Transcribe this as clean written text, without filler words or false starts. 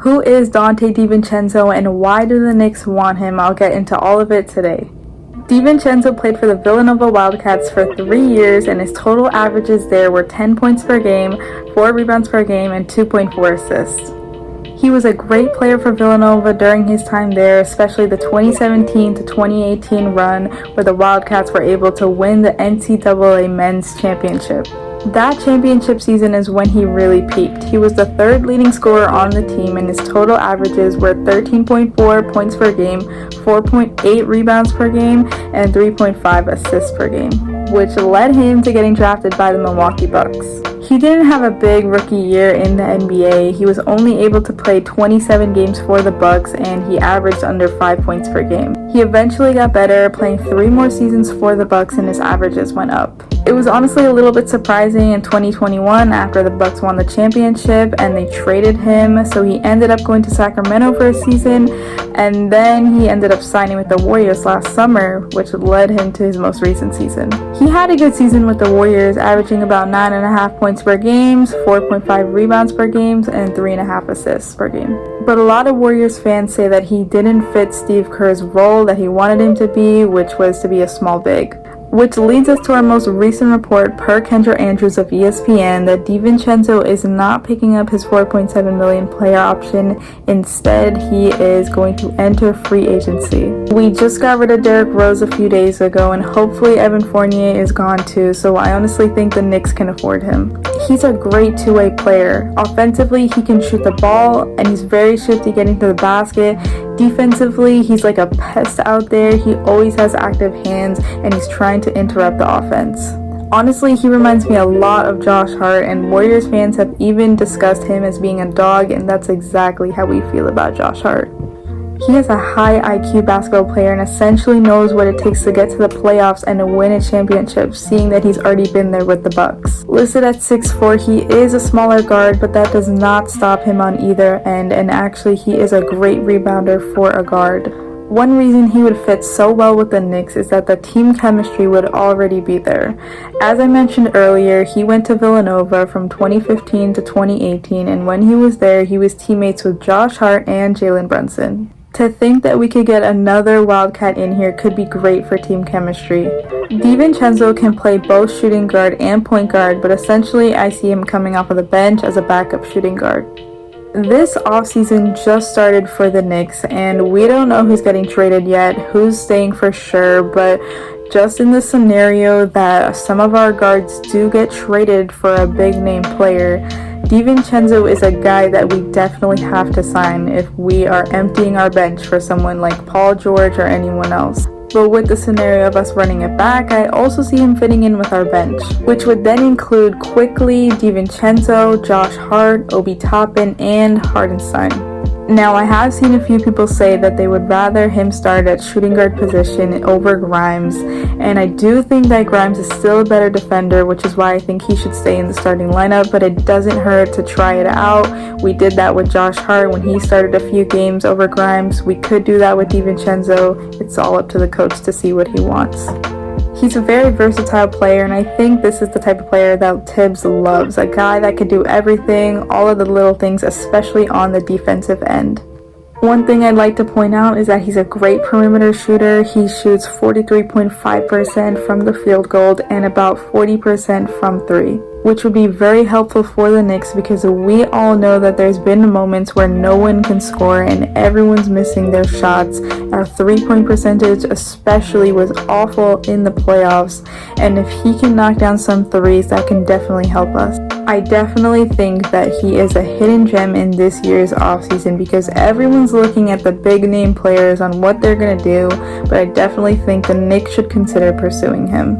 Who is Donte DiVincenzo and why do the Knicks want him? I'll get into all of it today. DiVincenzo played for the Villanova Wildcats for 3 years and his total averages there were 10 points per game, 4 rebounds per game, and 2.4 assists. He was a great player for Villanova during his time there, especially the 2017 to 2018 run where the Wildcats were able to win the NCAA Men's Championship. That championship season is when he really peaked. He was the third leading scorer on the team and his total averages were 13.4 points per game, 4.8 rebounds per game, and 3.5 assists per game, which led him to getting drafted by the Milwaukee Bucks. He didn't have a big rookie year in the NBA. He was only able to play 27 games for the Bucks and he averaged under 5 points per game. He eventually got better, playing 3 more seasons for the Bucks and his averages went up. It was honestly a little bit surprising in 2021 after the Bucks won the championship and they traded him, so he ended up going to Sacramento for a season and then he ended up signing with the Warriors last summer, which led him to his most recent season. He had a good season with the Warriors, averaging about 9.5 points per game, 4.5 rebounds per game, and 3.5 assists per game. But a lot of Warriors fans say that he didn't fit Steve Kerr's role that he wanted him to be, which was to be a small big. Which leads us to our most recent report per Kendra Andrews of ESPN that DiVincenzo is not picking up his $4.7 million player option. Instead, he is going to enter free agency. We just got rid of Derrick Rose a few days ago and hopefully Evan Fournier is gone too, so I honestly think the Knicks can afford him. He's a great two-way player. Offensively, he can shoot the ball and he's very shifty getting to the basket. Defensively, he's like a pest out there. He always has active hands and he's trying to interrupt the offense. Honestly, he reminds me a lot of Josh Hart, and Warriors fans have even discussed him as being a dog, and that's exactly how we feel about Josh Hart. He is a high IQ basketball player and essentially knows what it takes to get to the playoffs and to win a championship, seeing that he's already been there with the Bucks. Listed at 6'4", he is a smaller guard, but that does not stop him on either end, and actually he is a great rebounder for a guard. One reason he would fit so well with the Knicks is that the team chemistry would already be there. As I mentioned earlier, he went to Villanova from 2015 to 2018, and when he was there, he was teammates with Josh Hart and Jalen Brunson. To think that we could get another Wildcat in here could be great for team chemistry. DiVincenzo can play both shooting guard and point guard, but essentially I see him coming off of the bench as a backup shooting guard. This offseason just started for the Knicks, and we don't know who's getting traded yet, who's staying for sure, but just in the scenario that some of our guards do get traded for a big name player, DiVincenzo is a guy that we definitely have to sign if we are emptying our bench for someone like Paul George or anyone else. But with the scenario of us running it back, I also see him fitting in with our bench, which would then include Quickly, DiVincenzo, Josh Hart, Obi Toppin, and Hartenstein. Now, I have seen a few people say that they would rather him start at shooting guard position over Grimes, and I do think that Grimes is still a better defender, which is why I think he should stay in the starting lineup, but it doesn't hurt to try it out. We did that with Josh Hart when he started a few games over Grimes. We could do that with DiVincenzo. It's all up to the coach to see what he wants. He's a very versatile player, and I think this is the type of player that Tibbs loves. A guy that could do everything, all of the little things, especially on the defensive end. One thing I'd like to point out is that he's a great perimeter shooter. He shoots 43.5% from the field goal and about 40% from 3, which would be very helpful for the Knicks because we all know that there's been moments where no one can score and everyone's missing their shots. Our 3-point percentage especially was awful in the playoffs, and if he can knock down some threes, that can definitely help us. I definitely think that he is a hidden gem in this year's offseason because everyone's looking at the big name players on what they're going to do, but I definitely think the Knicks should consider pursuing him.